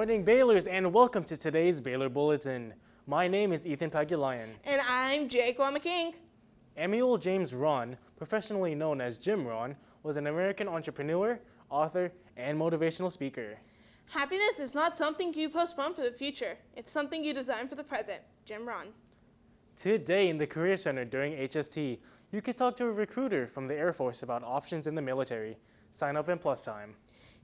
morning, Balers, and welcome to today's Baler Bulletin. My name is Ethan Pagulayan. And I'm Jake McKing. Emil James Ron, professionally known as Jim Ron, was an American entrepreneur, author, and motivational speaker. Happiness is not something you postpone for the future. It's something you design for the present. Jim Ron. Today in the Career Center during HST, you can talk to a recruiter from the Air Force about options in the military. Sign up in plus time.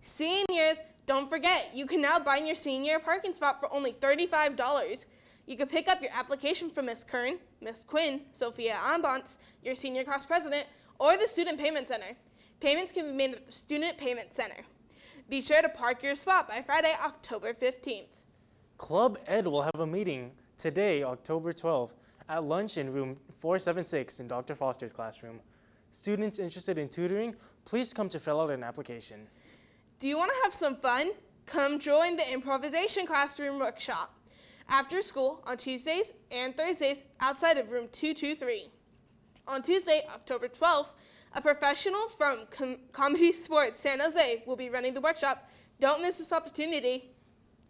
Seniors, don't forget, you can now buy your senior parking spot for only $35. You can pick up your application from Miss Kern, Miss Quinn, Sophia Ambants, your senior class president, or the Student Payment Center. Payments can be made at the Student Payment Center. Be sure to park your spot by Friday, October 15th. Club Ed will have a meeting today, October 12th, at lunch in room 476 in Dr. Foster's classroom. Students interested in tutoring, please come to fill out an application. Do you want to have some fun? Come join the improvisation classroom workshop after school on Tuesdays and Thursdays outside of room 223. On Tuesday, October 12th, a professional from Comedy Sports San Jose will be running the workshop. Don't miss this opportunity.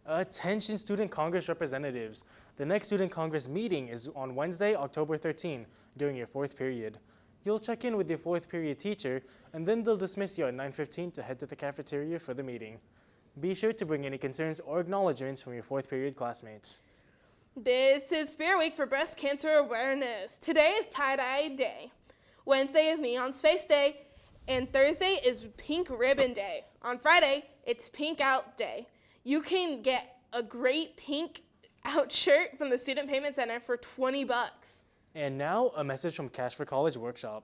Attention Student Congress representatives. The next Student Congress meeting is on Wednesday, October 13, during your fourth period. You'll check in with your fourth period teacher, and then they'll dismiss you at 9:15 to head to the cafeteria for the meeting. Be sure to bring any concerns or acknowledgements from your fourth period classmates. This is Spirit Week for Breast Cancer Awareness. Today is Tie-Dye Day. Wednesday is Neon Space Day, and Thursday is Pink Ribbon Day. On Friday, it's Pink Out Day. You can get a great pink out shirt from the Student Payment Center for $20. And now, a message from Cash for College Workshop.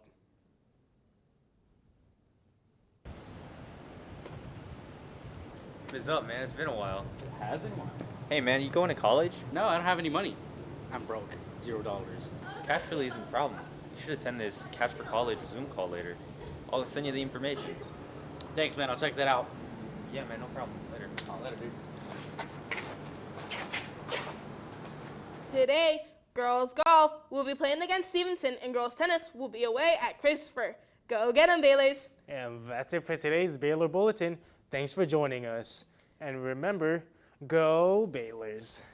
What's up, man? It's been a while. It has been a while. Hey, man, you going to college? No, I don't have any money. I'm broke. $0. Cash really isn't the problem. You should attend this Cash for College Zoom call later. I'll send you the information. Thanks, man. I'll check that out. Yeah, man, no problem. Later. Later, dude. Today, girls golf will be playing against Stevenson, and girls tennis will be away at Christopher. Go get 'em, Balers. And that's it for today's Baler Bulletin. Thanks for joining us. And remember, go Balers.